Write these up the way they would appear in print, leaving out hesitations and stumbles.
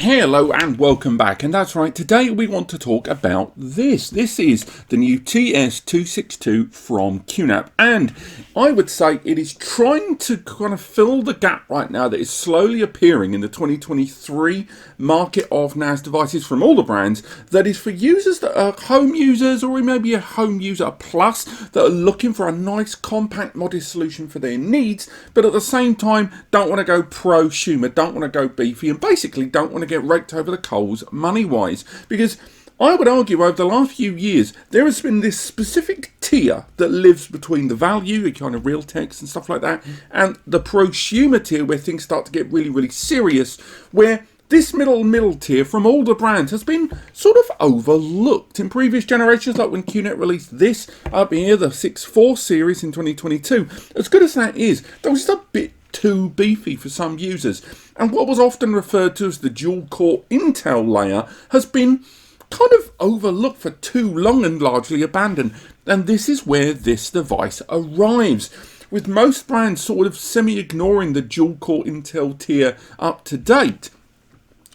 Hello and welcome back, and that's right, today we want to talk about this. This is the new TS-262 from QNAP, and I would say it is trying to kind of fill the gap right now that is slowly appearing in the 2023 market of NAS devices from all the brands, that is for users that are home users or maybe a home user plus that are looking for a nice compact modest solution for their needs, but at the same time don't want to go prosumer, don't want to go beefy, and basically don't want to get raked over the coals money-wise, because I would argue over the last few years there has been this specific tier that lives between the value, the kind of real text and stuff like that, and the prosumer tier where things start to get really, really serious, where this middle tier from all the brands has been sort of overlooked in previous generations, like when QNAP released this up here, the 6.4 series in 2022. As good as that is, that was just a bit too beefy for some users, and what was often referred to as the dual core Intel layer has been kind of overlooked for too long and largely abandoned, and this is where this device arrives, with most brands sort of semi-ignoring the dual core Intel tier up to date.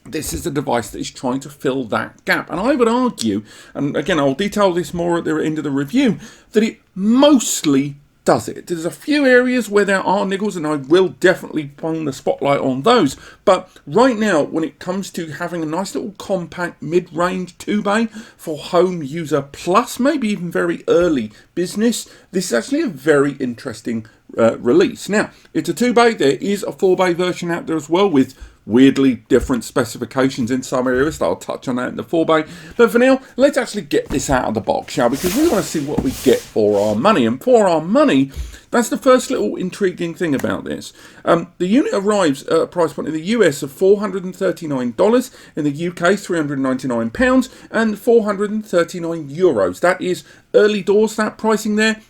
This is a device that is trying to fill that gap, and I would argue, and again I'll detail this more at the end of the review, that it mostly does it. There's a few areas where there are niggles, and I will definitely put the spotlight on those, but right now when it comes to having a nice little compact mid-range 2-bay for home user plus maybe even very early business, this is actually a very interesting release. Now it's a 2-bay, there is a 4-bay version out there as well with weirdly different specifications in some areas, that I'll touch on that in the 4-bay. But for now, let's actually get this out of the box, shall we? Because we want to see what we get for our money. And for our money, that's the first little intriguing thing about this. The unit arrives at a price point in the US of $439, in the UK £399, and €439. That is early doors, that pricing there.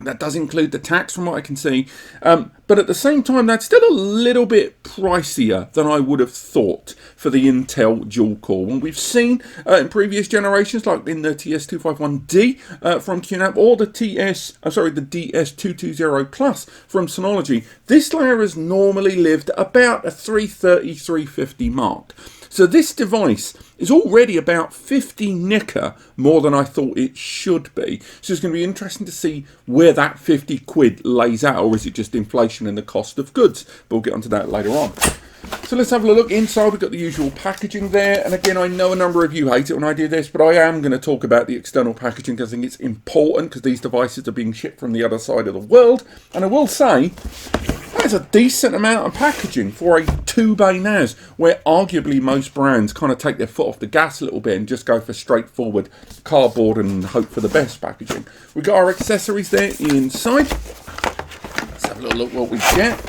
That does include the tax from what I can see, but at the same time that's still a little bit pricier than I would have thought for the Intel dual core. And we've seen in previous generations, like in the TS-251D from QNAP, or the DS-220 Plus from Synology, this layer has normally lived about a 330, 350 mark. So this device is already about 50 nicker more than I thought it should be. So it's going to be interesting to see where that 50 quid lays out, or is it just inflation in the cost of goods? But we'll get onto that later on. So let's have a look inside. We've got the usual packaging there, and again I know a number of you hate it when I do this, but I am going to talk about the external packaging because I think it's important, because these devices are being shipped from the other side of the world, and I will say that's a decent amount of packaging for a 2-bay NAS, where arguably most brands kind of take their foot off the gas a little bit and just go for straightforward cardboard and hope for the best packaging. We've got our accessories there inside. Let's have a little look what we get.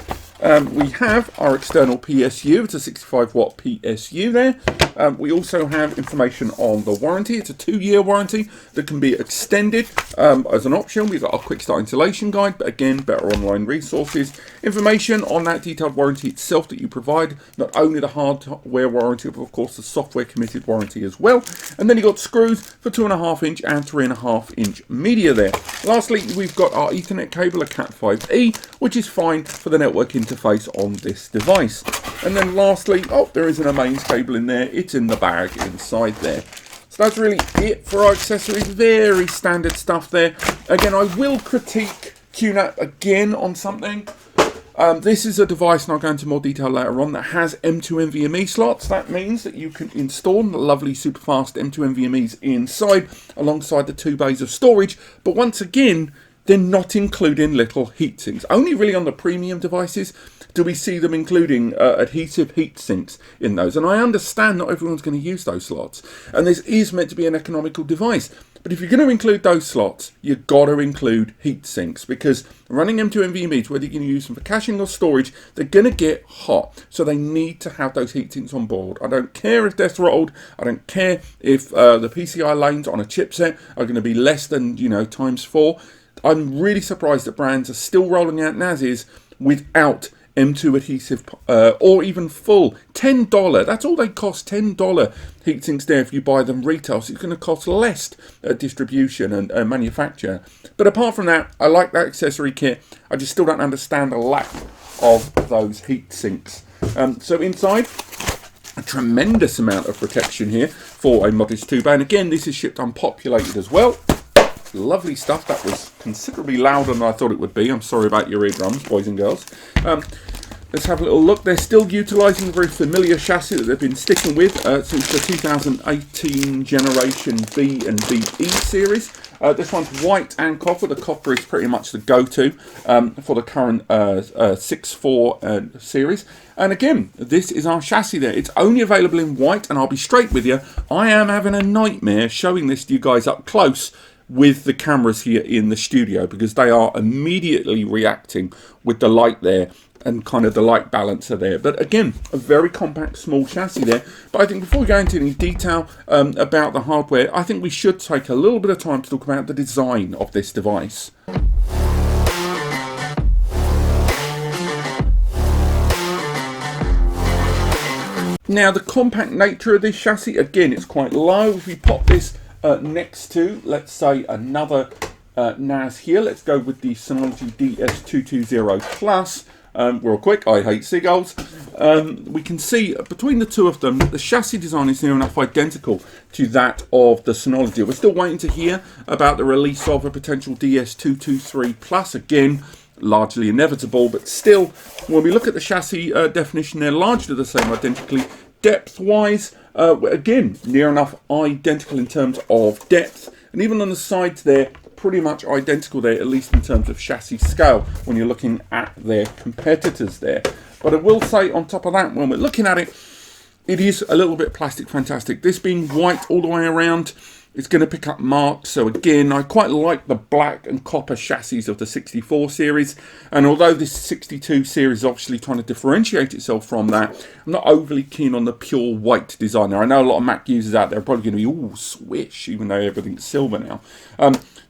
We have our external PSU, it's a 65 watt PSU there. We also have information on the warranty. It's a 2-year warranty that can be extended as an option. We've got our quick start installation guide, but again, better online resources. Information on that detailed warranty itself that you provide, not only the hardware warranty, but of course the software committed warranty as well. And then you've got screws for 2.5 inch and 3.5 inch media there. Lastly, we've got our Ethernet cable, a Cat 5e, which is fine for the network interface on this device. And then lastly, oh, there isn't a mains cable in there, it's in the bag inside there. So that's really it for our accessories, very standard stuff there. Again, I will critique QNAP again on something. This is a device, and I'll go into more detail later on, that has M2 NVMe slots. That means that you can install the lovely super fast M2 NVMe's inside alongside the 2 bays of storage, but once again, they're not including little heatsinks. Only really on the premium devices do we see them including adhesive heat sinks in those. And I understand not everyone's going to use those slots, and this is meant to be an economical device. But if you're going to include those slots, you've got to include heat sinks, because running M2 NVMe's, whether you're going to use them for caching or storage, they're going to get hot. So they need to have those heat sinks on board. I don't care if they're throttled. I don't care if the PCI lanes on a chipset are going to be less than, ×4. I'm really surprised that brands are still rolling out NASes without M2 adhesive or even full. $10, that's all they cost, $10 heatsinks there if you buy them retail, so it's going to cost less at distribution and manufacture. But apart from that, I like that accessory kit. I just still don't understand the lack of those heat sinks. So inside, a tremendous amount of protection here for a modest 2-bay. And again, this is shipped unpopulated as well. Lovely stuff. That was considerably louder than I thought it would be. I'm sorry about your eardrums, boys and girls. Let's have a little look. They're still utilising the very familiar chassis that they've been sticking with since the 2018 generation B and BE series. This one's white and copper. The copper is pretty much the go-to for the current 6.4 series. And again, this is our chassis there. It's only available in white, and I'll be straight with you. I am having a nightmare showing this to you guys up close with the cameras here in the studio, because they are immediately reacting with the light there and kind of the light balancer there. But again, a very compact, small chassis there. But I think before we go into any detail about the hardware, I think we should take a little bit of time to talk about the design of this device. Now, the compact nature of this chassis, again, it's quite low. If we pop this next to, let's say, another NAS here, let's go with the Synology DS-262 Plus. Real quick, I hate seagulls. We can see between the two of them, the chassis design is near enough identical to that of the Synology. We're still waiting to hear about the release of a potential DS-223 Plus. Again, largely inevitable, but still, when we look at the chassis definition, they're largely the same identically. Depth-wise, again, near enough identical in terms of depth, and even on the sides there, pretty much identical there, at least in terms of chassis scale, when you're looking at their competitors there. But I will say, on top of that, when we're looking at it, it is a little bit plastic fantastic. This being white all the way around, it's going to pick up marks. So again, I quite like the black and copper chassis of the 64 series. And although this 62 series is obviously trying to differentiate itself from that, I'm not overly keen on the pure white design there. I know a lot of Mac users out there are probably going to be all swish, even though everything's silver now.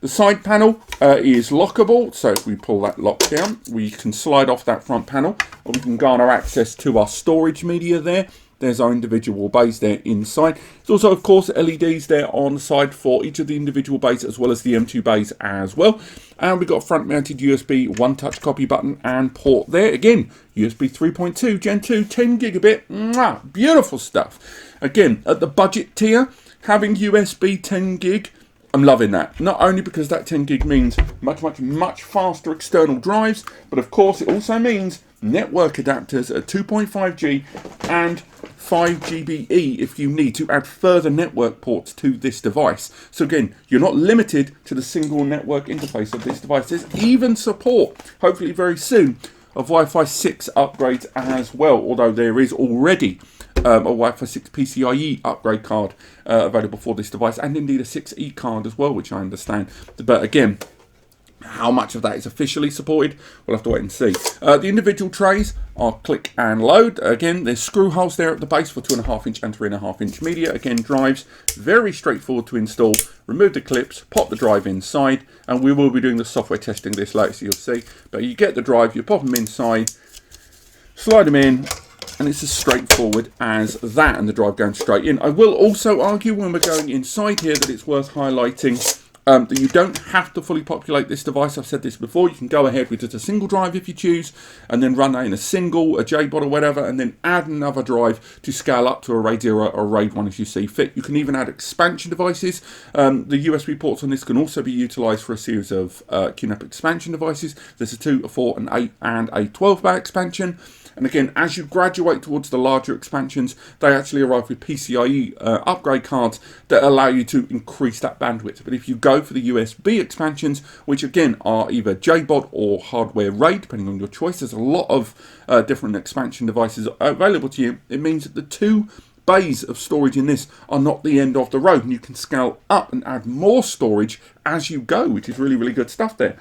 The side panel is lockable, so if we pull that lock down, we can slide off that front panel, or we can garner access to our storage media there. There's our individual bays there inside. There's also, of course, LEDs there on the side for each of the individual bays, as well as the M2 bays as well. And we've got a front-mounted USB one-touch copy button and port there. Again, USB 3.2 Gen 2, 10 gigabit. Mwah, beautiful stuff. Again, at the budget tier, having USB 10 gig, I'm loving that. Not only because that 10 gig means much faster external drives, but of course it also means network adapters at 2.5G and 5GBE if you need to add further network ports to this device. So again, you're not limited to the single network interface of this device. There's even support, hopefully very soon, of Wi-Fi 6 upgrades as well, although there is already a Wi-Fi 6 PCIe upgrade card available for this device, and indeed a 6E card as well, which I understand. But again, how much of that is officially supported, we'll have to wait and see. The individual trays are click and load. Again, there's screw holes there at the base for 2.5-inch and 3.5-inch media. Again, drives, very straightforward to install. Remove the clips, pop the drive inside, and we will be doing the software testing this later, so you'll see. But you get the drive, you pop them inside, slide them in, and it's as straightforward as that, and the drive going straight in. I will also argue when we're going inside here that it's worth highlighting that you don't have to fully populate this device. I've said this before. You can go ahead with just a single drive if you choose, and then run that in a single, a JBOD or whatever, and then add another drive to scale up to a RAID 0 or a RAID 1 as you see fit. You can even add expansion devices. The USB ports on this can also be utilised for a series of QNAP expansion devices. There's a 2, a 4, an 8, and a 12-bay expansion. And again, as you graduate towards the larger expansions, they actually arrive with PCIe upgrade cards that allow you to increase that bandwidth. But if you go for the USB expansions, which again are either JBOD or hardware RAID, depending on your choice, there's a lot of different expansion devices available to you. It means that the 2 bays of storage in this are not the end of the road, and you can scale up and add more storage as you go, which is really, really good stuff there.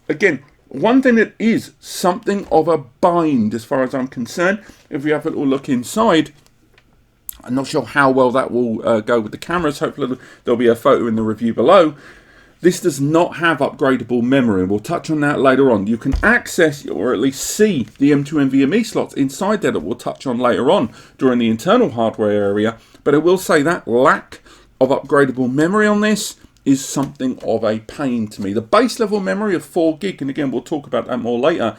Again, one thing that is something of a bind as far as I'm concerned, if we have a little look inside, I'm not sure how well that will go with the cameras. Hopefully there'll be a photo in the review below. This does not have upgradable memory, and we'll touch on that later on. You can access, or at least see, the M2 NVMe slots inside there that we'll touch on later on during the internal hardware area. But I will say that lack of upgradable memory on this is something of a pain to me. The base level memory of 4 gig, and again we'll talk about that more later,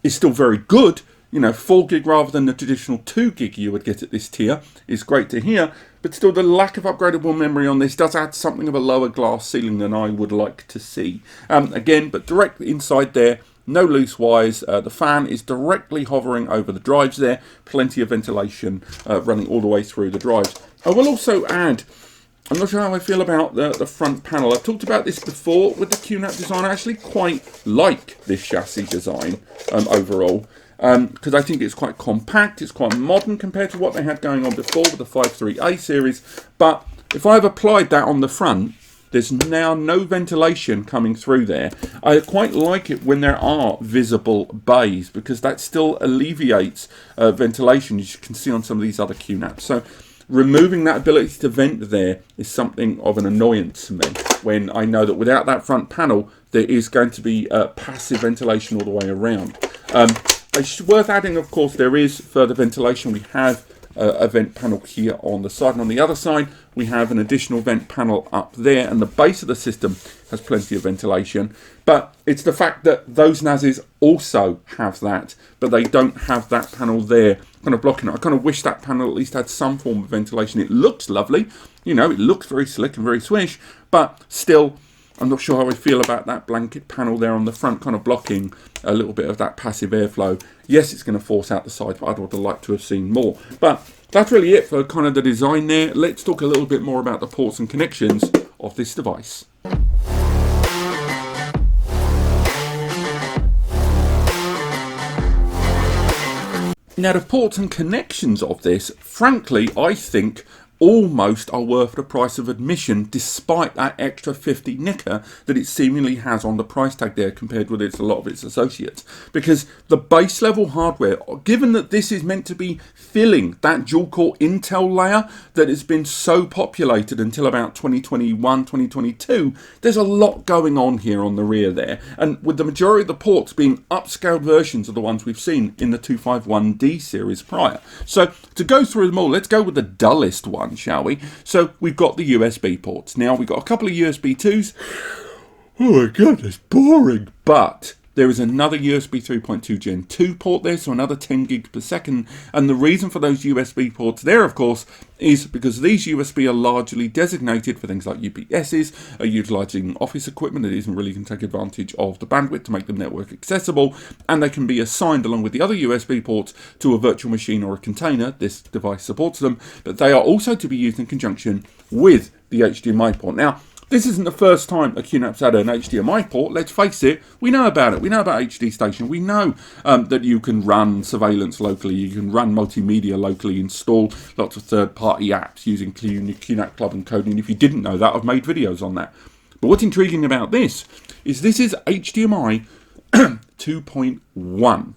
is still very good. you know, 4 gig rather than the traditional 2 gig you would get at this tier is great to hear. But still, the lack of upgradable memory on this does add something of a lower glass ceiling than I would like to see. Again, but direct inside there, no loose wires. The fan is directly hovering over the drives there. Plenty of ventilation running all the way through the drives. I will also add, I'm not sure how I feel about the front panel. I've talked about this before with the QNAP design. I actually quite like this chassis design overall. Because I think it's quite compact, it's quite modern compared to what they had going on before with the 5.3A series. But if I've applied that on the front, there's now no ventilation coming through there. I quite like it when there are visible bays, because that still alleviates ventilation, as you can see on some of these other QNAPs. So removing that ability to vent there is something of an annoyance to me, when I know that without that front panel, there is going to be passive ventilation all the way around. It's worth adding, of course, there is further ventilation. We have a vent panel here on the side, and on the other side we have an additional vent panel up there, and the base of the system has plenty of ventilation. But it's the fact that those NASs also have that, but they don't have that panel there kind of blocking it. I kind of wish that panel at least had some form of ventilation. It looks lovely, you know, it looks very slick and very swish, but still, I'm not sure how I feel about that blanket panel there on the front, kind of blocking a little bit of that passive airflow. Yes, it's going to force out the side, but I'd would have liked to have seen more. But that's really it for kind of the design there. Let's talk a little bit more about the ports and connections of this device. Now, the ports and connections of this, frankly, I think almost are worth the price of admission, despite that extra 50 nicker that it seemingly has on the price tag there compared with a lot of its associates. Because the base level hardware, given that this is meant to be filling that dual core Intel layer that has been so populated until about 2021, 2022, there's a lot going on here on the rear there. And with the majority of the ports being upscaled versions of the ones we've seen in the 251D series prior. So to go through them all, let's go with the dullest one, shall we? So we've got the USB ports. Now we've got a couple of USB 2s. Oh my goodness, boring. But there is another USB 3.2 Gen 2 port there, so another 10 gigs per second. And the reason for those USB ports there, of course, is because these USB are largely designated for things like UPSs, are utilising office equipment that isn't really going to take advantage of the bandwidth to make them network accessible, and they can be assigned along with the other USB ports to a virtual machine or a container. This device supports them, but they are also to be used in conjunction with the HDMI port. Now, this isn't the first time a QNAP's had an HDMI port. Let's face it, we know about it. We know about Diskstation. We know that you can run surveillance locally. You can run multimedia locally, install lots of third-party apps using QNAP Club and Code. And if you didn't know that, I've made videos on that. But what's intriguing about this is HDMI 2.1.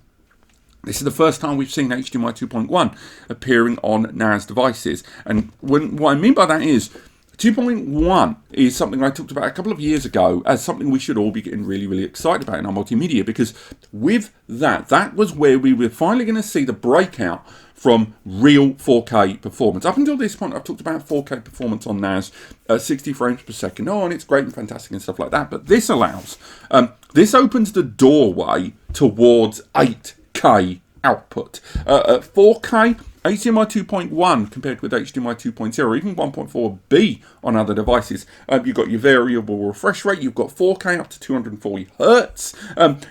This is the first time we've seen HDMI 2.1 appearing on NAS devices. And what I mean by that is 2.1 is something I talked about a couple of years ago as something we should all be getting really, really excited about in our multimedia, because with that was where we were finally going to see the breakout from real 4K performance. Up until this point, I've talked about 4K performance on NAS, 60 frames per second. Oh, and it's great and fantastic and stuff like that. But this allows, this opens the doorway towards 8K output. 4K, HDMI 2.1 compared with HDMI 2.0, or even 1.4B on other devices. You've got your variable refresh rate, you've got 4K up to 240 Hertz,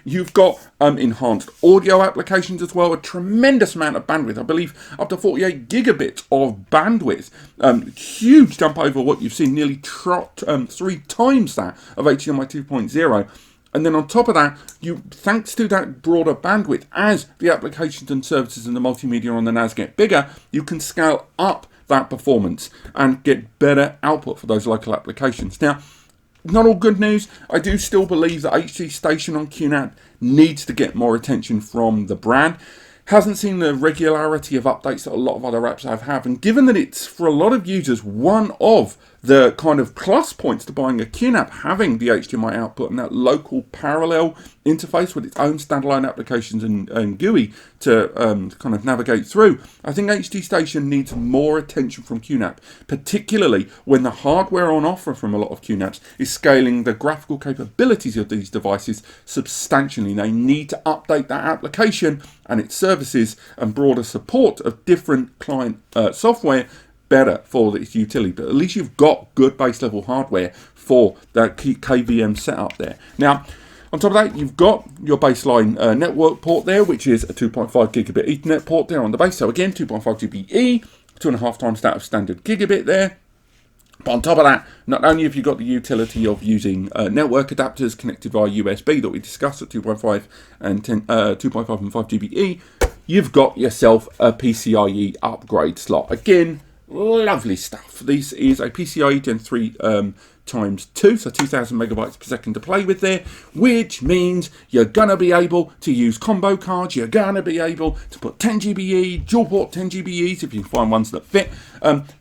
you've got enhanced audio applications as well, a tremendous amount of bandwidth, I believe up to 48 gigabits of bandwidth. Huge jump over what you've seen, nearly 3 times that of HDMI 2.0. And then on top of that, thanks to that broader bandwidth, as the applications and services and the multimedia on the NAS get bigger, you can scale up that performance and get better output for those local applications. Now, not all good news. I do still believe that Diskstation on QNAP needs to get more attention from the brand. Hasn't seen the regularity of updates that a lot of other apps have. And given that it's, for a lot of users, one of the kind of plus points to buying a QNAP, having the HDMI output and that local parallel interface with its own standalone applications and GUI to kind of navigate through. I think DiskStation needs more attention from QNAP, particularly when the hardware on offer from a lot of QNAPs is scaling the graphical capabilities of these devices substantially. They need to update that application and its services and broader support of different client software better for its utility, but at least you've got good base level hardware for that KVM setup there. Now, on top of that, you've got your baseline network port there, which is a 2.5 gigabit Ethernet port there on the base. So again, 2.5 GBE, 2.5 times that of standard gigabit there. But on top of that, not only have you got the utility of using network adapters connected via USB that we discussed at 2.5 and 2.5 and 5 GBE, you've got yourself a PCIe upgrade slot. Again, lovely stuff. This is a PCIe Gen 3 times 2, so 2000 megabytes per second to play with there, which means you're going to be able to use combo cards, you're going to be able to put 10 GBE, dual port 10 GBEs if you can find ones that fit.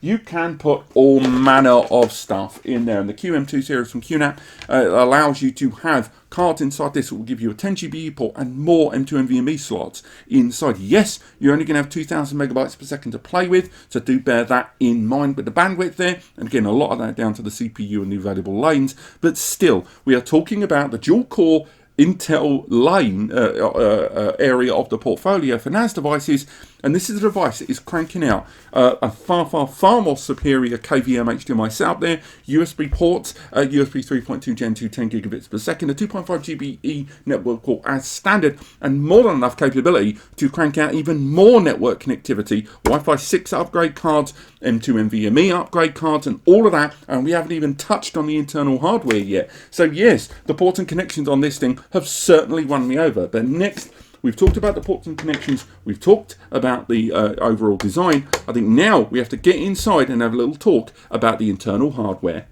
You can put all manner of stuff in there, and the QM2 series from QNAP allows you to have cards inside this that will give you a 10 GBE port and more M2 NVMe slots inside. Yes, you're only going to have 2000 megabytes per second to play with, so do bear that in mind with the bandwidth there. And again, a lot of that down to the CPU and the available lanes, but still, we are talking about the dual core Intel lane area of the portfolio for NAS devices, and this is a device that is cranking out a far more superior KVM HDMI setup there, USB ports, USB 3.2 Gen 2 10 gigabits per second, a 2.5 GBE network port as standard, and more than enough capability to crank out even more network connectivity, Wi-Fi 6 upgrade cards, M2 NVMe upgrade cards, and all of that, and we haven't even touched on the internal hardware yet. So yes, the ports and connections on this thing have certainly won me over. But next, we've talked about the ports and connections, we've talked about the overall design. I think now we have to get inside and have a little talk about the internal hardware.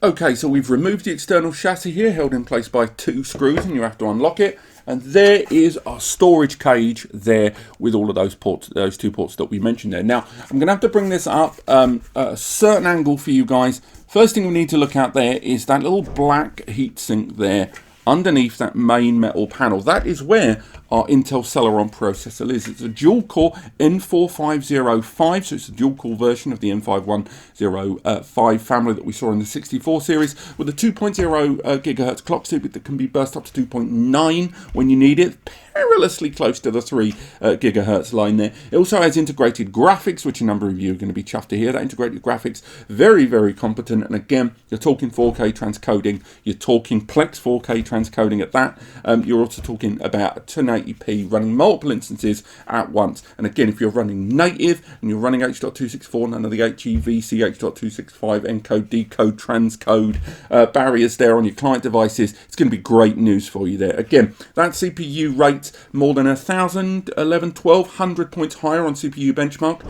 Okay, so we've removed the external chassis here, held in place by 2 screws, and you have to unlock it. And there is our storage cage there with all of those ports, those 2 ports that we mentioned there. Now, I'm going to have to bring this up at a certain angle for you guys. First thing we need to look at there is that little black heatsink there underneath that main metal panel. That is where our Intel Celeron processor is. It's a dual-core N4505, so it's a dual-core version of the N5105 family that we saw in the 64 series, with a 2.0 gigahertz clock speed that can be burst up to 2.9 when you need it, perilously close to the 3 gigahertz line there. It also has integrated graphics, which a number of you are going to be chuffed to hear. That integrated graphics, very, very competent. And again, you're talking 4K transcoding, you're talking Plex 4K transcoding at that. You're also talking about 1080p running multiple instances at once. And again, if you're running native and you're running H.264, none of the HEVC, H.265 encode, decode, transcode barriers there on your client devices, it's going to be great news for you there. Again, that CPU rates more than 1,000, 11, 1,200 points higher on CPU benchmark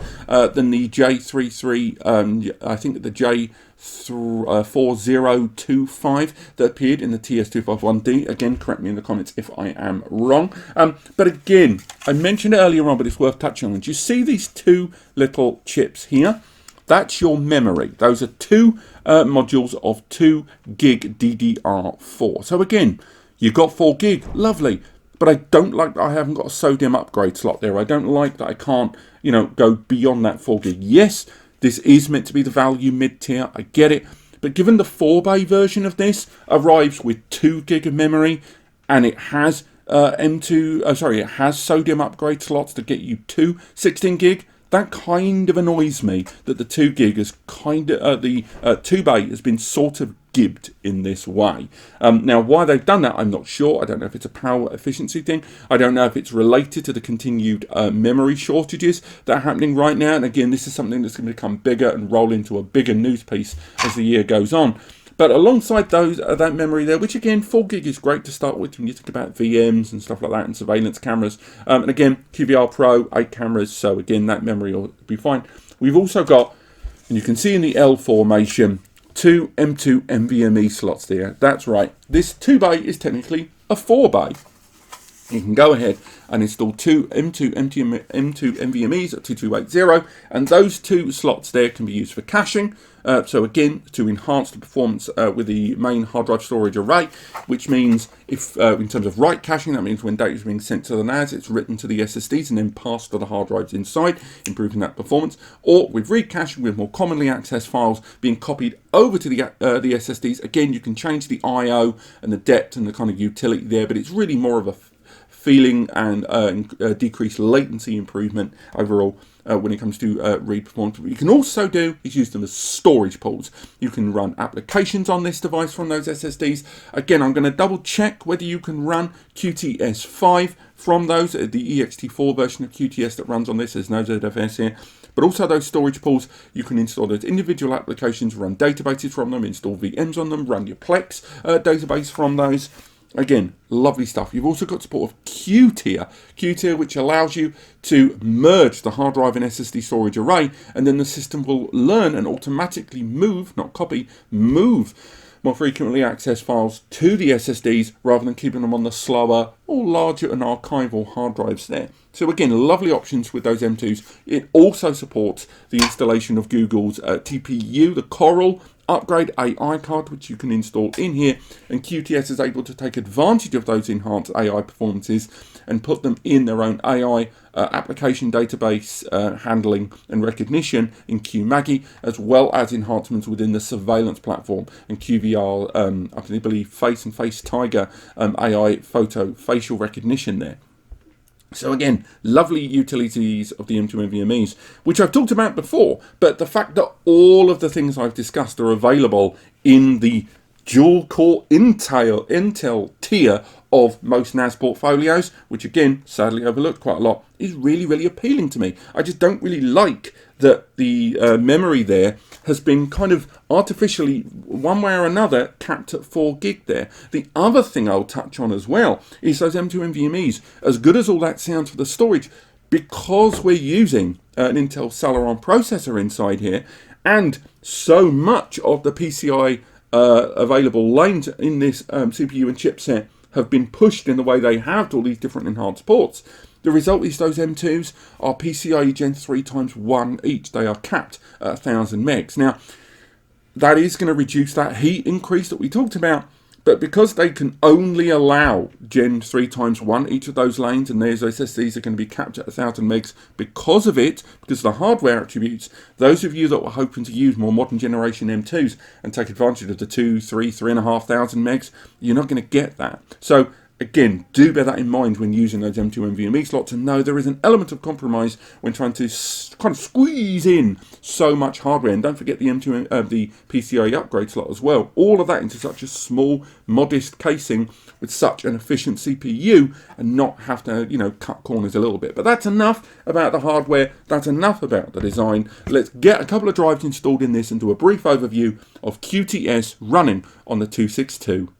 than the J33, I think the J4025 that appeared in the TS-251D. Again, correct me in the comments if I am wrong. But again, I mentioned it earlier on, but it's worth touching on. Do you see these 2 little chips here? That's your memory. Those are 2 modules of 2 gig DDR4. So again, you've got 4 gig, lovely. But I don't like that I haven't got a SODIMM upgrade slot there. I don't like that I can't, you know, go beyond that 4 gig. Yes, this is meant to be the value mid-tier, I get it. But given the 4-bay version of this arrives with 2 gig of memory, and it has it has SODIMM upgrade slots to get you to 16 gig, that kind of annoys me that the 2 gig is kind of, the 2-bay has been sort of gibbed in this way. Now, why they've done that, I'm not sure. I don't know if it's a power efficiency thing. I don't know if it's related to the continued memory shortages that are happening right now. And again, this is something that's going to become bigger and roll into a bigger news piece as the year goes on. But alongside those, that memory there, which again, 4 gig is great to start with when you think about VMs and stuff like that and surveillance cameras. And again, QVR Pro, 8 cameras, so again, that memory will be fine. We've also got, and you can see in the L formation, 2 M2 NVMe slots there. That's right. This 2-bay is technically a 4-bay. you can go ahead and install two M2 NVMe's at 2280, and those two slots there can be used for caching. So again, to enhance the performance with the main hard drive storage array, which means if in terms of write caching, that means when data is being sent to the NAS, it's written to the SSDs and then passed to the hard drives inside, improving that performance. Or with read caching, with more commonly accessed files being copied over to the SSDs. Again, you can change the I/O and the depth and the kind of utility there, but it's really more of a feeling and decreased latency improvement overall when it comes to read performance. What you can also do is use them as storage pools. You can run applications on this device from those SSDs. Again, I'm going to double check whether you can run QTS5 from those, the ext4 version of QTS that runs on this. There's no ZFS here. But also those storage pools, you can install those individual applications, run databases from them, install VMs on them, run your Plex database from those. Again, lovely stuff. You've also got support of Q-tier, which allows you to merge the hard drive and SSD storage array, and then the system will learn and automatically move, not copy, move more frequently accessed files to the SSDs rather than keeping them on the slower or larger and archival hard drives there. So again, lovely options with those M2s. It also supports the installation of Google's TPU, the Coral Upgrade AI card, which you can install in here, and QTS is able to take advantage of those enhanced AI performances and put them in their own AI application database handling and recognition in QMAGI, as well as enhancements within the surveillance platform and QVR, I believe Face and Face Tiger AI photo facial recognition there. So again, lovely utilities of the M2 NVMe's, which I've talked about before, but the fact that all of the things I've discussed are available in the dual-core Intel tier of most NAS portfolios, which again, sadly overlooked quite a lot, is really, really appealing to me. I just don't really like that the memory there has been kind of artificially, one way or another, capped at 4 gig there. The other thing I'll touch on as well is those M2 NVMe's. As good as all that sounds for the storage, because we're using an Intel Celeron processor inside here, and so much of the PCI available lanes in this CPU and chipset have been pushed in the way they have to all these different enhanced ports. The result is those M2s are PCIe Gen 3 times 1 each. They are capped at 1000 megs. Now, that is going to reduce that heat increase that we talked about, but because they can only allow Gen 3 times 1 each of those lanes, and those SSDs are going to be capped at 1000 megs because of it, because of the hardware attributes, those of you that were hoping to use more modern generation M2s and take advantage of the 3,500 megs, you're not going to get that. So again, do bear that in mind when using those M2 NVMe slots, and know there is an element of compromise when trying to kind of squeeze in so much hardware. And don't forget the the PCIe upgrade slot as well. All of that into such a small, modest casing with such an efficient CPU, and not have to, cut corners a little bit. But that's enough about the hardware. That's enough about the design. Let's get a couple of drives installed in this and do a brief overview of QTS running on the 262.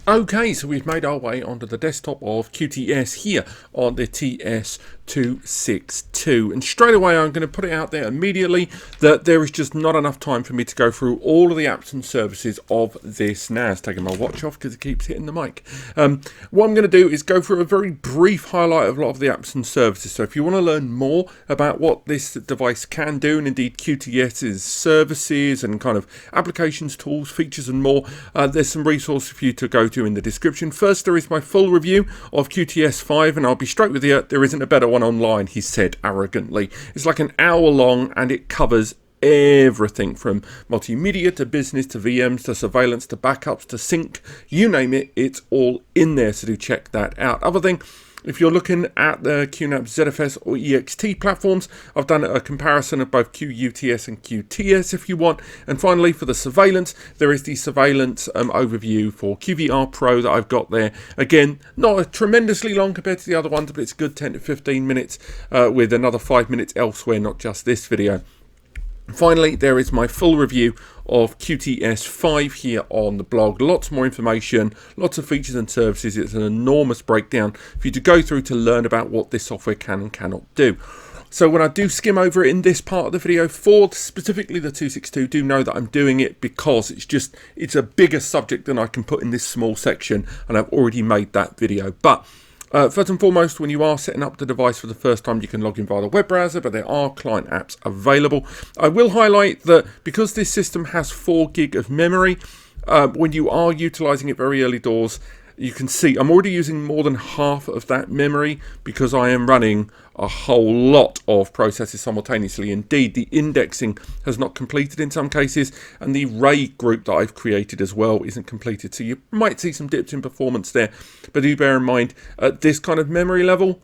Okay, so we've made our way onto the desktop of QTS here on the TS-262, and straight away I'm going to put it out there immediately that there is just not enough time for me to go through all of the apps and services of this NAS. Taking my watch off because it keeps hitting the mic. What I'm going to do is go through a very brief highlight of a lot of the apps and services. So if you want to learn more about what this device can do, and indeed QTS's services and kind of applications, tools, features and more, there's some resources for you to go to in the description. First, there is my full review of QTS5, and I'll be straight with you, there isn't a better one online, he said arrogantly. It's like an hour long, and it covers everything from multimedia to business to VMs to surveillance to backups to sync, you name it, it's all in there, so do check that out. Other thing, if you're looking at the QNAP ZFS or EXT platforms, I've done a comparison of both QUTS and QTS if you want. And finally, for the surveillance, there is the surveillance overview for QVR Pro that I've got there. Again, not tremendously long compared to the other ones, but it's good 10 to 15 minutes with another 5 minutes elsewhere, not just this video. Finally, there is my full review of QTS5 here on the blog. Lots more information, lots of features and services. It's an enormous breakdown for you to go through to learn about what this software can and cannot do. So when I do skim over it in this part of the video for specifically the 262, do know that I'm doing it because it's a bigger subject than I can put in this small section, and I've already made that video. But first and foremost, when you are setting up the device for the first time, you can log in via the web browser, but there are client apps available. I will highlight that because this system has 4 gig of memory, when you are utilizing it very early doors, you can see I'm already using more than half of that memory because I am running a whole lot of processes simultaneously. Indeed, the indexing has not completed in some cases, and the RAID group that I've created as well isn't completed. So you might see some dips in performance there, but do bear in mind at this kind of memory level,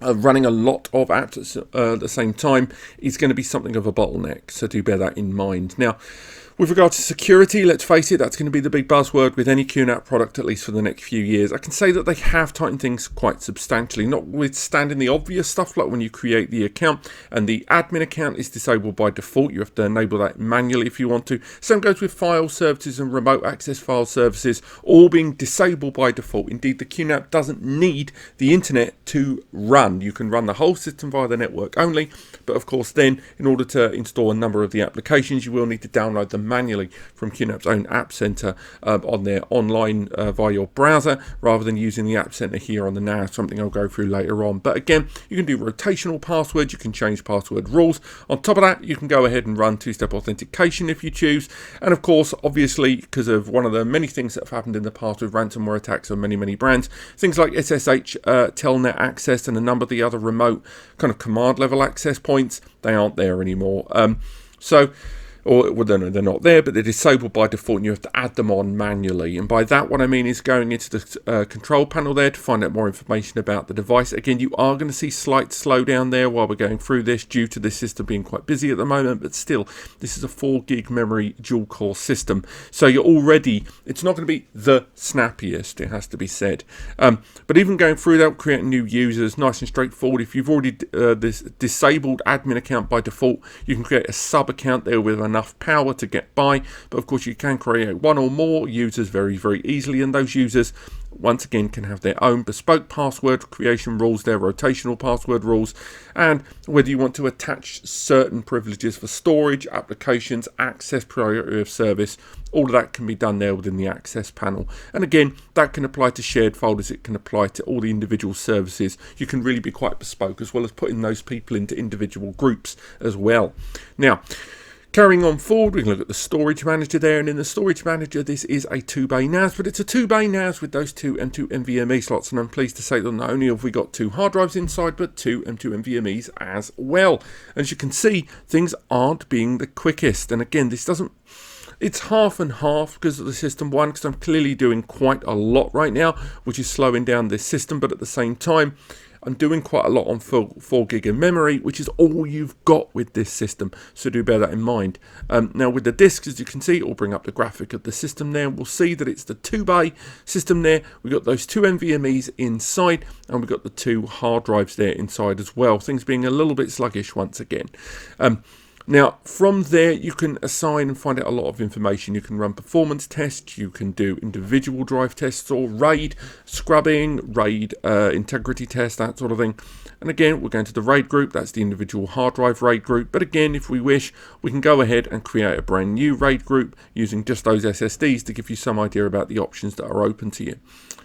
running a lot of apps at the same time is going to be something of a bottleneck, so do bear that in mind. Now, with regard to security, let's face it, that's going to be the big buzzword with any QNAP product, at least for the next few years. I can say that they have tightened things quite substantially, notwithstanding the obvious stuff like when you create the account and the admin account is disabled by default. You have to enable that manually if you want to. Same goes with file services and remote access file services, all being disabled by default. Indeed, the QNAP doesn't need the internet to run. You can run the whole system via the network only, but of course then, in order to install a number of the applications, you will need to download them manually from QNAP's own App Center on their online via your browser, rather than using the App Center here on the NAS, something I'll go through later on. But again, you can do rotational passwords, you can change password rules. On top of that, you can go ahead and run two-step authentication if you choose. And of course, obviously, because of one of the many things that have happened in the past with ransomware attacks on many brands, things like SSH telnet access and a number of the other remote kind of command level access points, they aren't there anymore. Well, they're not there, but they're disabled by default and you have to add them on manually. And by that, what I mean is going into the control panel there to find out more information about the device. Again, you are going to see slight slowdown there while we're going through this due to this system being quite busy at the moment, but still, this is a 4 gig memory dual core system. So it's not going to be the snappiest, it has to be said. But even going through that, creating new users, nice and straightforward. If you've already this disabled admin account by default, you can create a sub account there with enough power to get by, but of course you can create one or more users very easily, and those users once again can have their own bespoke password creation rules, their rotational password rules, and whether you want to attach certain privileges for storage, applications, access, priority of service, all of that can be done there within the access panel. And again, that can apply to shared folders, it can apply to all the individual services. You can really be quite bespoke, as well as putting those people into individual groups as well. Now, carrying on forward, we can look at the storage manager there, and in the storage manager, this is a 2-bay NAS, but it's a 2-bay NAS with those 2 M2 NVMe slots, and I'm pleased to say that not only have we got 2 hard drives inside, but 2 M2 NVMe's as well. As you can see, things aren't being the quickest, and again, it's half and half because of the system. One, because I'm clearly doing quite a lot right now, which is slowing down this system, but at the same time, I'm doing quite a lot on 4 gig of memory, which is all you've got with this system, so do bear that in mind. Now with the disks, as you can see, it will bring up the graphic of the system there, and we'll see that it's the 2-bay system there. We've got those 2 NVMe's inside, and we've got the 2 hard drives there inside as well, things being a little bit sluggish once again. Now, from there, you can assign and find out a lot of information. You can run performance tests, you can do individual drive tests, or RAID scrubbing, RAID integrity test, that sort of thing. And again, we're going to the RAID group, that's the individual hard drive RAID group. But again, if we wish, we can go ahead and create a brand new RAID group using just those SSDs to give you some idea about the options that are open to you.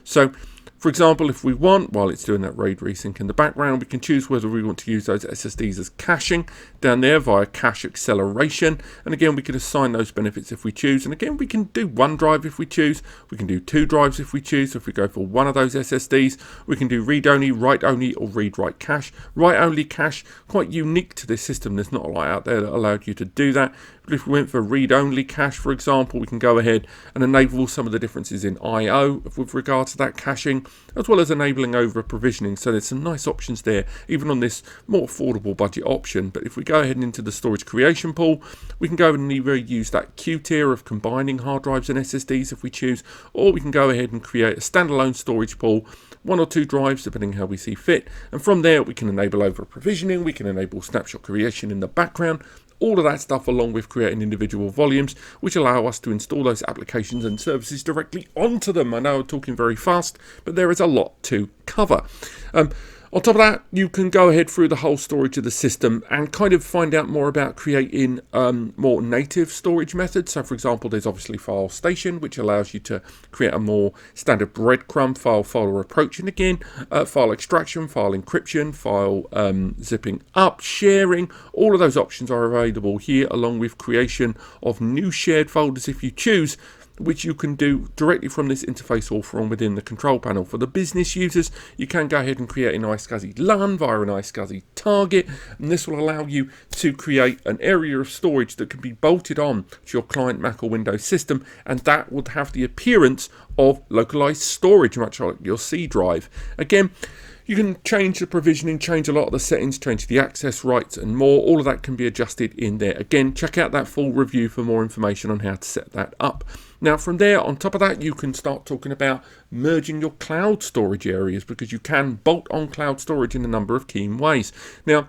So, for example, if we want, while it's doing that RAID resync in the background, we can choose whether we want to use those SSDs as caching down there via cache acceleration. And again, we can assign those benefits if we choose. And again, we can do 1 drive if we choose. We can do 2 drives if we choose. So if we go for one of those SSDs, we can do read-only, write-only, or read-write cache. Write-only cache, quite unique to this system. There's not a lot out there that allowed you to do that. But if we went for read-only cache, for example, we can go ahead and enable some of the differences in I/O with regard to that caching, as well as enabling over provisioning. So there's some nice options there, even on this more affordable budget option. But if we go ahead and into the storage creation pool, we can go ahead and either use that Q tier of combining hard drives and SSDs if we choose, or we can go ahead and create a standalone storage pool, 1 or 2 drives depending how we see fit. And from there, we can enable over provisioning, we can enable snapshot creation in the background, all of that stuff, along with creating individual volumes, which allow us to install those applications and services directly onto them. I know I'm talking very fast, but there is a lot to cover. On top of that, you can go ahead through the whole storage of the system and kind of find out more about creating more native storage methods. So for example, there's obviously file station, which allows you to create a more standard breadcrumb file folder approach. And again, file extraction, file encryption, file zipping up, sharing, all of those options are available here, along with creation of new shared folders if you choose, which you can do directly from this interface or from within the control panel. For the business users, you can go ahead and create an iSCSI LUN via an iSCSI target, and this will allow you to create an area of storage that can be bolted on to your client Mac or Windows system, and that would have the appearance of localized storage, much like your C drive. Again, you can change the provisioning, change a lot of the settings, change the access rights and more. All of that can be adjusted in there. Again, check out that full review for more information on how to set that up. Now from there, on top of that, you can start talking about merging your cloud storage areas, because you can bolt on cloud storage in a number of keen ways. Now,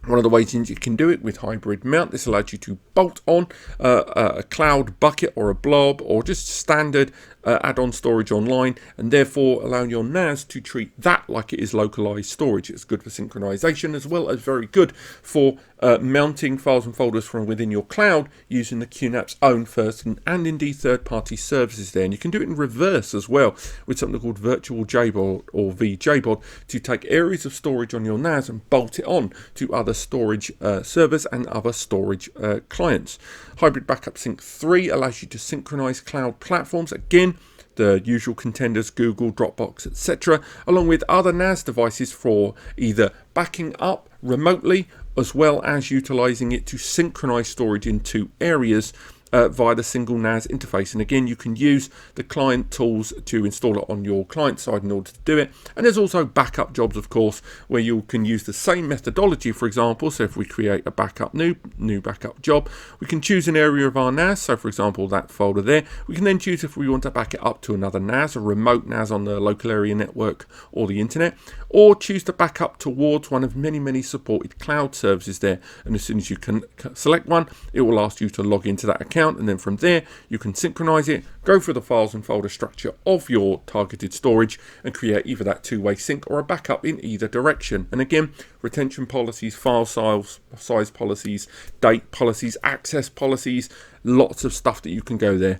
one of the ways you can do it with hybrid mount, this allows you to bolt on a cloud bucket or a blob or just standard add-on storage online, and therefore allowing your NAS to treat that like it is localized storage. It's good for synchronization, as well as very good for mounting files and folders from within your cloud using the QNAP's own first and indeed third-party services there. And you can do it in reverse as well with something called virtual JBOD or VJBOD to take areas of storage on your NAS and bolt it on to other storage servers and other storage clients. Hybrid Backup Sync 3 allows you to synchronize cloud platforms, again the usual contenders, Google, Dropbox, etc., along with other NAS devices for either backing up remotely as well as utilizing it to synchronize storage in two areas via the single NAS interface. And again, you can use the client tools to install it on your client side in order to do it. And there's also backup jobs, of course, where you can use the same methodology. For example, so if we create a backup new backup job, we can choose an area of our NAS. So for example, that folder there, we can then choose if we want to back it up to another NAS, a remote NAS on the local area network or the internet, or choose to back up towards one of many supported cloud services there. And as soon as you can select one, it will ask you to log into that account, and then from there you can synchronize it, go through the files and folder structure of your targeted storage and create either that two-way sync or a backup in either direction. And again, retention policies, file size policies, date policies, access policies, lots of stuff that you can go there.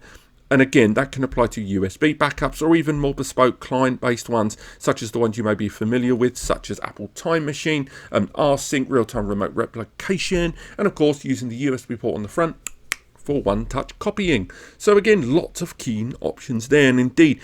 And again, that can apply to USB backups or even more bespoke client-based ones, such as the ones you may be familiar with, such as Apple Time Machine, rsync, real-time remote replication, and of course using the USB port on the front for one-touch copying. So again, lots of keen options there. And indeed,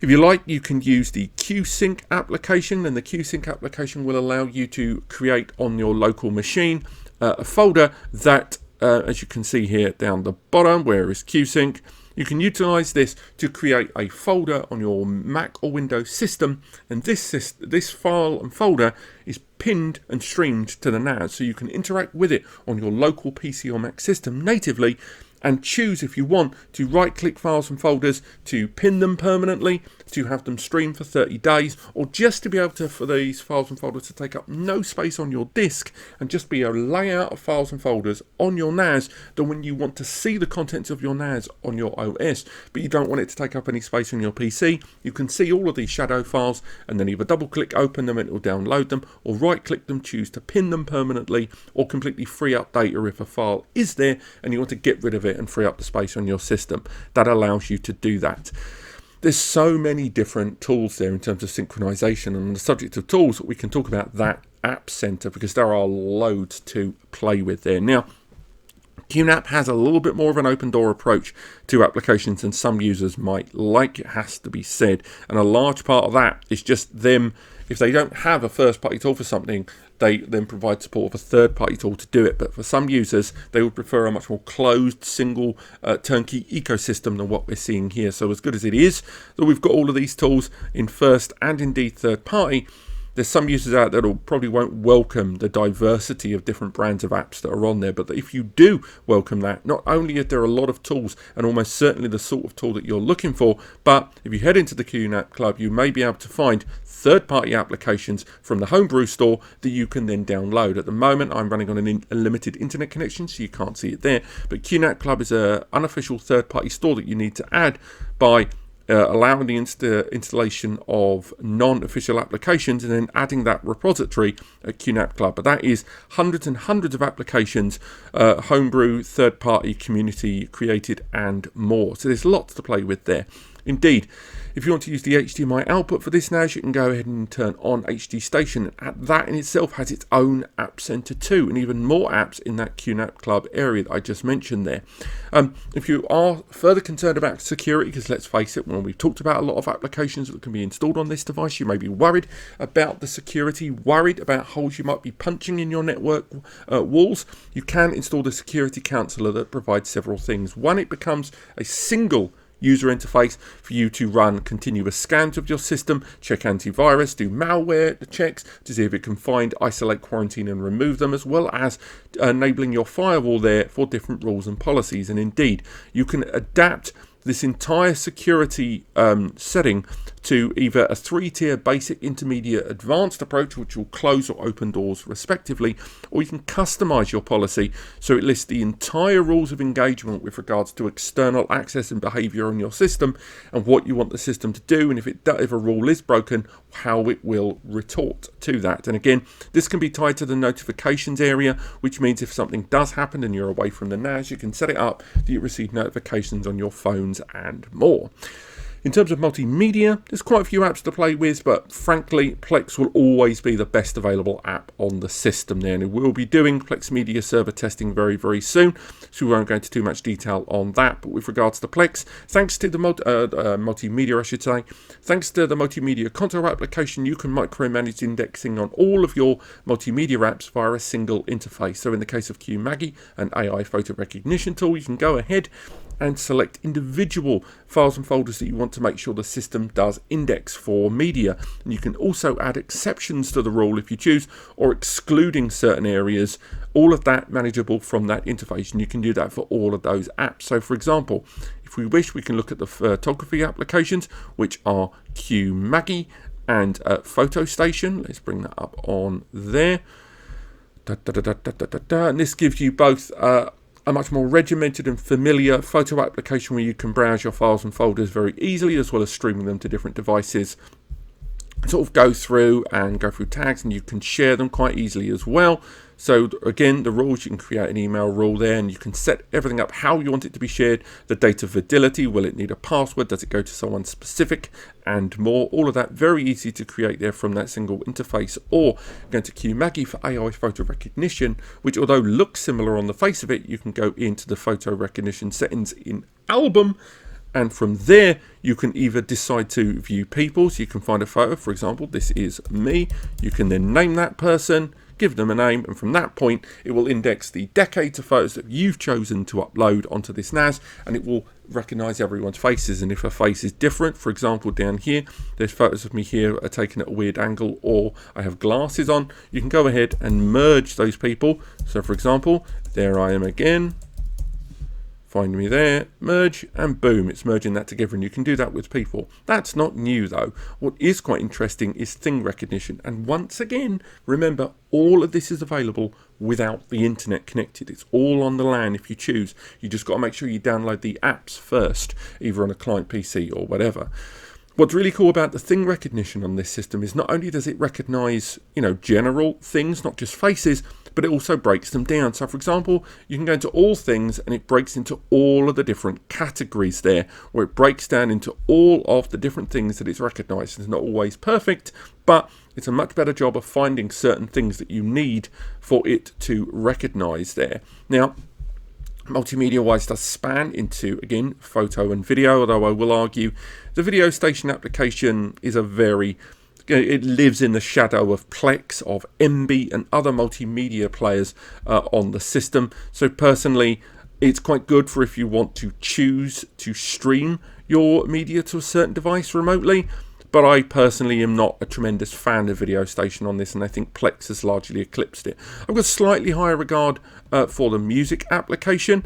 if you like, you can use the QSync application, and the QSync application will allow you to create on your local machine a folder that, as you can see here down the bottom, where is QSync, you can utilize this to create a folder on your Mac or Windows system, and this file and folder is pinned and streamed to the NAS, so you can interact with it on your local PC or Mac system natively, and choose if you want to right-click files and folders to pin them permanently, to have them stream for 30 days, or just to be able to, for these files and folders to take up no space on your disk and just be a layout of files and folders on your NAS, that when you want to see the contents of your NAS on your OS, but you don't want it to take up any space on your PC, you can see all of these shadow files and then either double-click open them and it will download them, or right-click them, choose to pin them permanently, or completely free up data if a file is there and you want to get rid of it and free up the space on your system. That allows you to do that. There's so many different tools there in terms of synchronization, and on the subject of tools, we can talk about that App Center because there are loads to play with there. Now, QNAP has a little bit more of an open door approach to applications than some users might like, it has to be said, and a large part of that is just them, if they don't have a first party tool for something, they then provide support of a third-party tool to do it. But for some users, they would prefer a much more closed, single, turnkey ecosystem than what we're seeing here. So as good as it is that we've got all of these tools in first and indeed third-party, there's some users out there that probably won't welcome the diversity of different brands of apps that are on there. But if you do welcome that, not only are there a lot of tools and almost certainly the sort of tool that you're looking for, but if you head into the QNAP Club, you may be able to find third-party applications from the Homebrew store that you can then download. At the moment, I'm running on a limited internet connection, so you can't see it there. But QNAP Club is an unofficial third-party store that you need to add by allowing the installation of non-official applications, and then adding that repository at QNAP Club. But that is hundreds and hundreds of applications, homebrew, third-party, community created, and more. So there's lots to play with there. Indeed, if you want to use the HDMI output for this NAS, you can go ahead and turn on Diskstation. That in itself has its own app center too, and even more apps in that QNAP Club area that I just mentioned there. If you are further concerned about security, because let's face it, when we've talked about a lot of applications that can be installed on this device, you may be worried about the security, worried about holes you might be punching in your network walls, you can install the Security Counselor that provides several things. One, it becomes a single user interface for you to run continuous scans of your system, check antivirus, do malware checks to see if it can find, isolate, quarantine and remove them, as well as enabling your firewall there for different rules and policies. And indeed, you can adapt this entire security setting to either a 3-tier basic, intermediate, advanced approach, which will close or open doors respectively, or you can customize your policy so it lists the entire rules of engagement with regards to external access and behavior on your system, and what you want the system to do, and if a rule is broken, how it will retort to that. And again, this can be tied to the notifications area, which means if something does happen and you're away from the NAS, you can set it up that you receive notifications on your phones and more. In terms of multimedia, there's quite a few apps to play with, but frankly, Plex will always be the best available app on the system there. And we'll be doing Plex Media Server testing very, very soon, so we won't go into too much detail on that. But with regards to Plex, thanks to the multimedia, I should say, thanks to the multimedia console application, you can micromanage indexing on all of your multimedia apps via a single interface. So in the case of QMaggie, an AI photo recognition tool, you can go ahead and select individual files and folders that you want to make sure the system does index for media. And you can also add exceptions to the rule if you choose, or excluding certain areas. All of that manageable from that interface, and you can do that for all of those apps. So for example, if we wish, we can look at the photography applications, which are QMaggie and PhotoStation. Let's bring that up on there. And this gives you both a much more regimented and familiar photo application where you can browse your files and folders very easily, as well as streaming them to different devices. Sort of go through tags, and you can share them quite easily as well. So again, the rules, you can create an email rule there, and you can set everything up how you want it to be shared, the data fidelity, will it need a password, does it go to someone specific, and more. All of that very easy to create there from that single interface. Or going to QMaggie for AI photo recognition, which although looks similar on the face of it, you can go into the photo recognition settings in Album, and from there you can either decide to view people, so you can find a photo, for example, this is me, you can then name that person, give them a name, and from that point it will index the decades of photos that you've chosen to upload onto this NAS, and it will recognize everyone's faces. And if a face is different, for example down here there's photos of me here are taken at a weird angle, or I have glasses on, you can go ahead and merge those people. So for example, there I am again, find me there, merge, and boom, it's merging that together. And you can do that with people. That's not new though. What is quite interesting is thing recognition, and once again, remember, all of this is available without the internet connected. It's all on the LAN if you choose. You just got to make sure you download the apps first, either on a client PC or whatever. What's really cool about the thing recognition on this system is not only does it recognize, general things, not just faces, but it also breaks them down. So for example, you can go into all things and it breaks into all of the different categories there, where it breaks down into all of the different things that it's recognized. It's not always perfect, but it's a much better job of finding certain things that you need for it to recognize there. Now, multimedia wise does span into, again, photo and video, although I will argue the Video Station application is it lives in the shadow of Plex, of MB and other multimedia players on the system. So personally, it's quite good for if you want to choose to stream your media to a certain device remotely. But I personally am not a tremendous fan of Video Station on this, and I think Plex has largely eclipsed it. I've got slightly higher regard for the music application,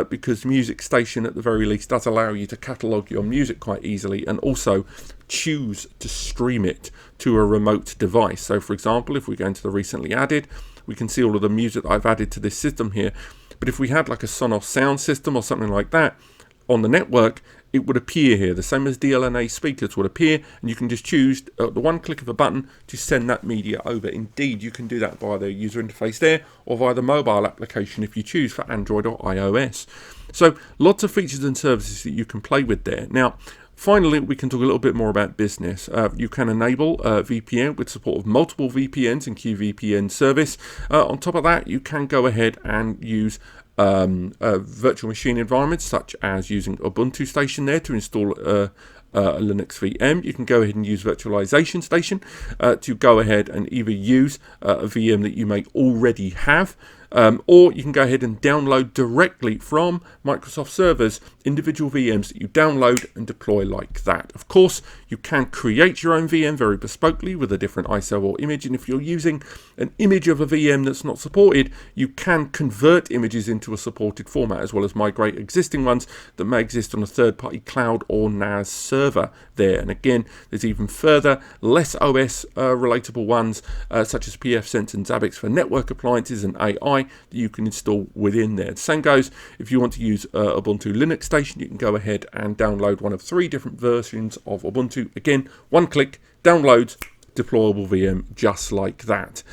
because Music Station at the very least does allow you to catalogue your music quite easily, and also choose to stream it to a remote device. So for example, if we go into the recently added, we can see all of the music that I've added to this system here. But if we had like a Sonos sound system or something like that on the network, it would appear here, the same as DLNA speakers would appear, and you can just choose the one click of a button to send that media over. Indeed, you can do that via the user interface there, or via the mobile application if you choose for Android or iOS. So lots of features and services that you can play with there. Now, finally, we can talk a little bit more about business. You can enable VPN with support of multiple VPNs and QVPN service. On top of that, you can go ahead and use virtual machine environments, such as using Ubuntu Station there to install a Linux VM. You can go ahead and use Virtualization Station to go ahead and either use a VM that you may already have, or you can go ahead and download directly from Microsoft servers individual VMs that you download and deploy like that. Of course, you can create your own VM very bespokely with a different ISO or image, and if you're using an image of a VM that's not supported, you can convert images into a supported format, as well as migrate existing ones that may exist on a third-party cloud or NAS server there. And again, there's even further, less OS relatable ones, such as pfSense and Zabbix for network appliances and AI that you can install within there. The same goes if you want to use Ubuntu Linux Station. You can go ahead and download one of 3 different versions of Ubuntu. Again, one click, downloads, deployable VM, just like that.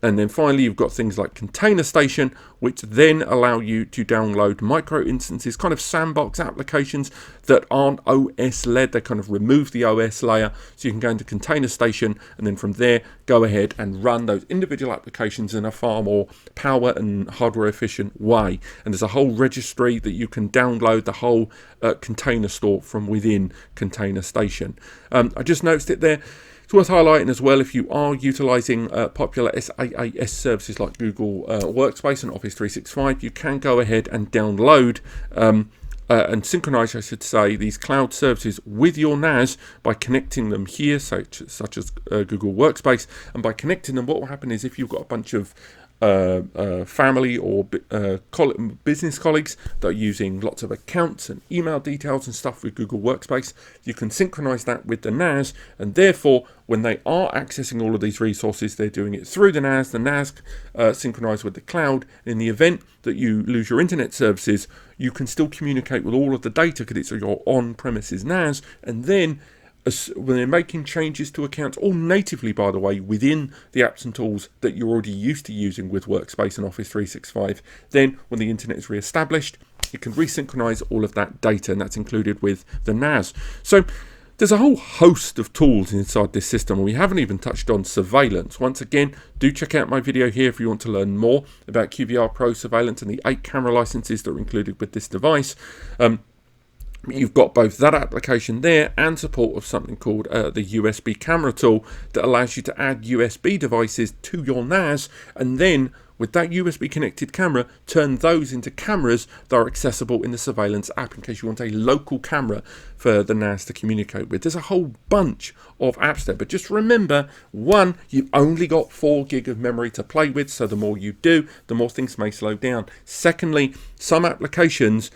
And then finally, you've got things like Container Station, which then allow you to download micro instances, kind of sandbox applications that aren't OS led. They kind of remove the OS layer, so you can go into Container Station and then from there go ahead and run those individual applications in a far more power and hardware efficient way. And there's a whole registry that you can download the whole container store from within Container Station. I just noticed it there. It's worth highlighting as well, if you are utilising popular SaaS services like Google Workspace and Office 365, you can go ahead and download and synchronize, I should say, these cloud services with your NAS by connecting them here, such as Google Workspace. And by connecting them, what will happen is if you've got a bunch of family or business colleagues that are using lots of accounts and email details and stuff with Google Workspace, you can synchronize that with the NAS, and therefore when they are accessing all of these resources, they're doing it through the NAS synchronized with the cloud. In the event that you lose your internet services, you can still communicate with all of the data because it's your on-premises NAS, and then when they're making changes to accounts, all natively, by the way, within the apps and tools that you're already used to using with Workspace and Office 365, then when the internet is re-established, you can resynchronize all of that data, and that's included with the NAS. So there's a whole host of tools inside this system, and we haven't even touched on surveillance. Once again, do check out my video here if you want to learn more about QVR Pro surveillance and the 8 camera licenses that are included with this device. You've got both that application there and support of something called the USB camera tool that allows you to add USB devices to your NAS, and then with that USB connected camera, turn those into cameras that are accessible in the surveillance app in case you want a local camera for the NAS to communicate with. There's a whole bunch of apps there, but just remember, one, you've only got 4 gig of memory to play with, so the more you do, the more things may slow down. Secondly, some applications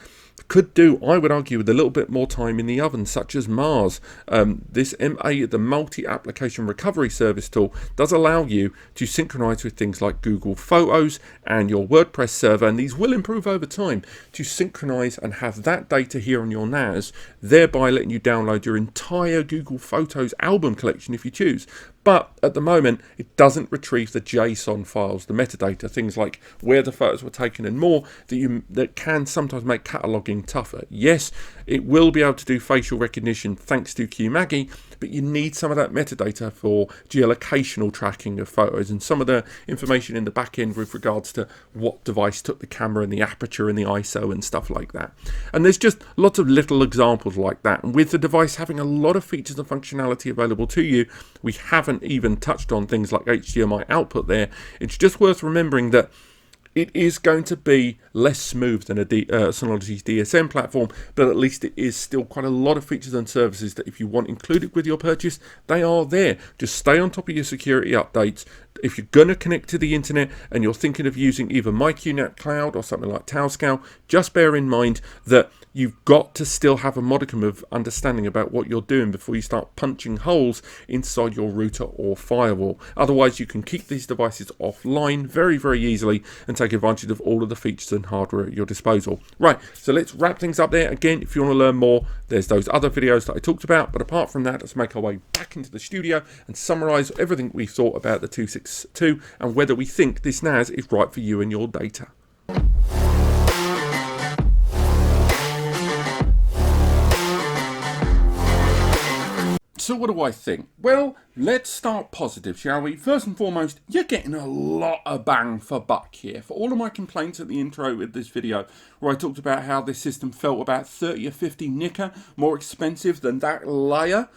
could do, I would argue, with a little bit more time in the oven, such as Mars. This MA, the Multi-Application Recovery Service tool, does allow you to synchronize with things like Google Photos and your WordPress server, and these will improve over time to synchronize and have that data here on your NAS, thereby letting you download your entire Google Photos album collection if you choose. But at the moment, it doesn't retrieve the JSON files, the metadata, things like where the photos were taken and more, that can sometimes make cataloging tougher. Yes, it will be able to do facial recognition thanks to QMAGI, but you need some of that metadata for geolocational tracking of photos and some of the information in the back end with regards to what device took the camera and the aperture and the ISO and stuff like that. And there's just lots of little examples like that. And with the device having a lot of features and functionality available to you, we haven't even touched on things like HDMI output there. It's just worth remembering that it is going to be less smooth than a Synology's DSM platform, but at least it is still quite a lot of features and services that if you want included with your purchase, they are there. Just stay on top of your security updates, if you're going to connect to the internet and you're thinking of using either My QNAP Cloud or something like Tailscale, just bear in mind that you've got to still have a modicum of understanding about what you're doing before you start punching holes inside your router or firewall. Otherwise, you can keep these devices offline very, very easily and take advantage of all of the features and hardware at your disposal. Right, so let's wrap things up there. Again, if you want to learn more, there's those other videos that I talked about. But apart from that, let's make our way back into the studio and summarize everything we thought about the 262 and whether we think this NAS is right for you and your data. So what do I think? Well, let's start positive, shall we? First and foremost, you're getting a lot of bang for buck here. For all of my complaints at the intro with this video, where I talked about how this system felt about 30 or 50 nicker more expensive than that layer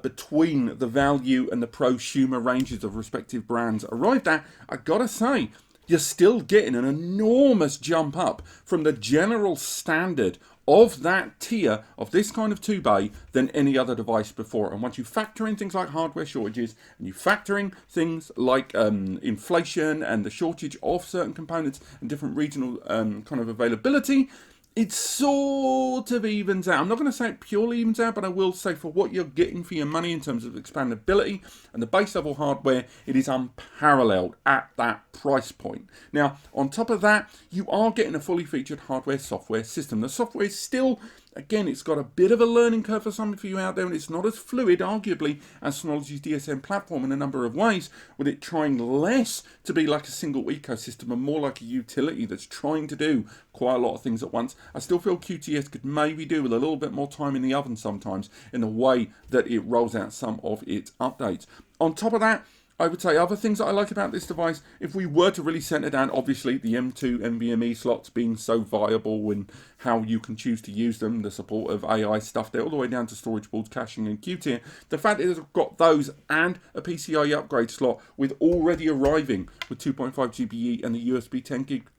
between the value and the prosumer ranges of respective brands arrived at, I gotta say, you're still getting an enormous jump up from the general standard of that tier of this kind of 2-bay than any other device before. And once you factor in things like hardware shortages, and you factor in things like inflation and the shortage of certain components and different regional kind of availability, it sort of evens out. I'm not going to say it purely evens out, but I will say for what you're getting for your money in terms of expandability and the base level hardware, it is unparalleled at that price point. Now, on top of that, you are getting a fully featured hardware-software system. The software is still, again, it's got a bit of a learning curve for some of you out there, and it's not as fluid, arguably, as Synology's DSM platform in a number of ways, with it trying less to be like a single ecosystem and more like a utility that's trying to do quite a lot of things at once. I still feel QTS could maybe do with a little bit more time in the oven sometimes in the way that it rolls out some of its updates. On top of that, I would say other things that I like about this device, if we were to really center down, obviously the M2 NVMe slots being so viable and how you can choose to use them, the support of AI stuff there, all the way down to storage pools, caching and Qtier. The fact that it's got those and a PCIe upgrade slot with already arriving with 2.5 GBE and the USB 10 gig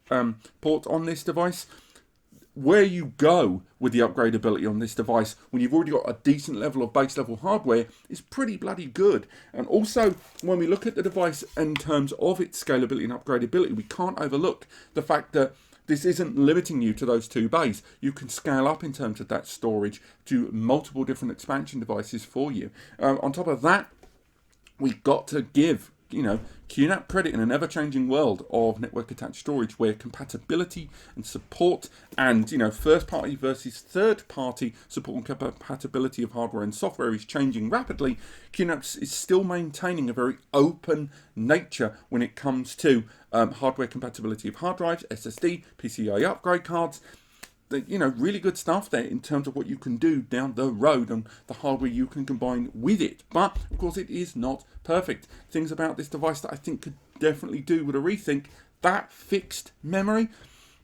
port on this device, where you go with the upgradability on this device when you've already got a decent level of base level hardware is pretty bloody good. And also, when we look at the device in terms of its scalability and upgradability, we can't overlook the fact that this isn't limiting you to those 2 bays. You can scale up in terms of that storage to multiple different expansion devices for you. On top of that, we've got to give QNAP credit in an ever-changing world of network-attached storage where compatibility and support and, first-party versus third-party support and compatibility of hardware and software is changing rapidly. QNAP is still maintaining a very open nature when it comes to hardware compatibility of hard drives, SSD, PCI upgrade cards. Really good stuff there in terms of what you can do down the road and the hardware you can combine with it. But, of course, it is not perfect. Things about this device that I think could definitely do with a rethink, that fixed memory,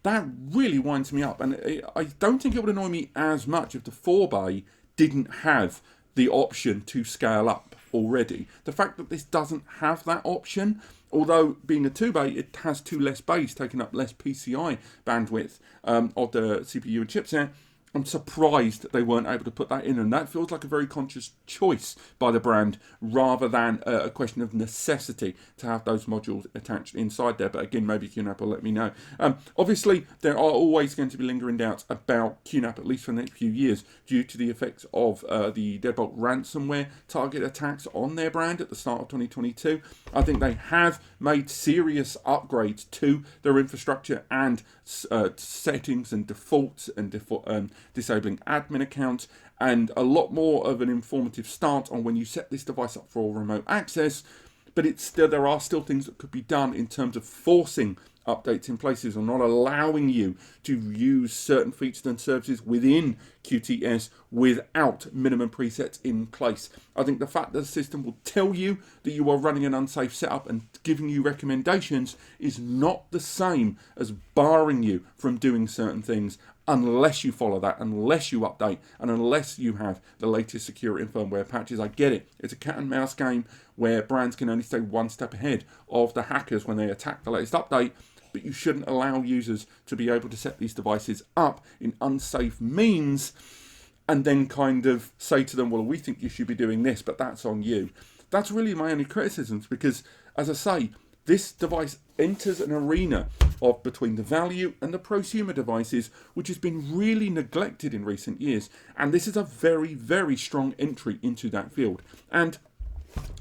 that really winds me up. And I don't think it would annoy me as much if the 4-bay didn't have the option to scale up already. The fact that this doesn't have that option, although being a 2-bay, it has 2 less bays, taking up less PCI bandwidth of the CPU and chipset. I'm surprised they weren't able to put that in, and that feels like a very conscious choice by the brand rather than a question of necessity to have those modules attached inside there. But again, maybe QNAP will let me know. Obviously, there are always going to be lingering doubts about QNAP, at least for the next few years, due to the effects of the Deadbolt ransomware target attacks on their brand at the start of 2022. I think they have made serious upgrades to their infrastructure and settings and defaults and disabling admin accounts, and a lot more of an informative start on when you set this device up for remote access. But there are still things that could be done in terms of forcing updates in places or not allowing you to use certain features and services within QTS without minimum presets in place. I think the fact that the system will tell you that you are running an unsafe setup and giving you recommendations is not the same as barring you from doing certain things unless you follow that, unless you update, and unless you have the latest security and firmware patches. I get it. It's a cat and mouse game where brands can only stay one step ahead of the hackers when they attack the latest update, but you shouldn't allow users to be able to set these devices up in unsafe means and then kind of say to them, well, we think you should be doing this, but that's on you. That's really my only criticisms, because As I say, this device enters an arena of between the value and the prosumer devices, which has been really neglected in recent years. And this is a very, very strong entry into that field. And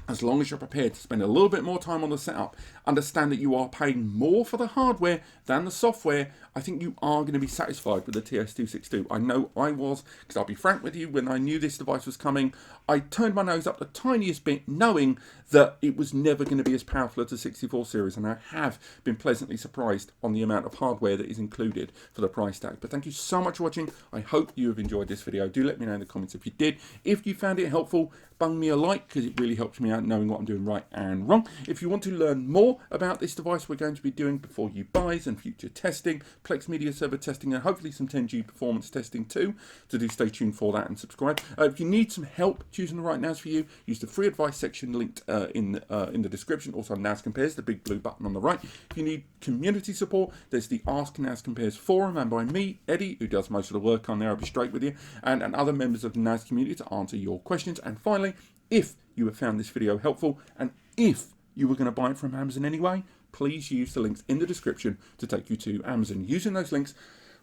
as long as you're prepared to spend a little bit more time on the setup, understand that you are paying more for the hardware than the software, I think you are going to be satisfied with the TS-262. I know I was, because I'll be frank with you, when I knew this device was coming, I turned my nose up the tiniest bit, knowing that it was never going to be as powerful as the 64 series, and I have been pleasantly surprised on the amount of hardware that is included for the price tag. But thank you so much for watching. I hope you have enjoyed this video. Do let me know in the comments if you did. If you found it helpful, bung me a like, because it really helps me out knowing what I'm doing right and wrong. If you want to learn more about this device, we're going to be doing before you buys and future testing, Plex Media Server testing, and hopefully some 10G performance testing too. So do stay tuned for that and subscribe. If you need some help choosing the right NAS for you, use the free advice section linked in the description. Also NAS Compares, the big blue button on the right. If you need community support, there's the Ask NAS Compares forum, and by me, Eddie, who does most of the work on there, I'll be straight with you, and other members of the NAS community to answer your questions. And finally, if you have found this video helpful, and if you were going to buy it from Amazon anyway, please use the links in the description to take you to Amazon. Using those links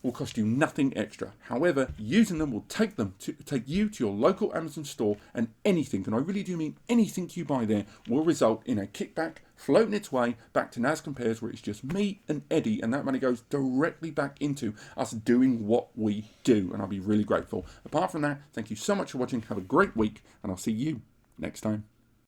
will cost you nothing extra. However, using them will take you to your local Amazon store, and anything, and I really do mean anything you buy there, will result in a kickback floating its way back to NAS Compares, where it's just me and Eddie, and that money goes directly back into us doing what we do, and I'll be really grateful. Apart from that, thank you so much for watching. Have a great week, and I'll see you next time.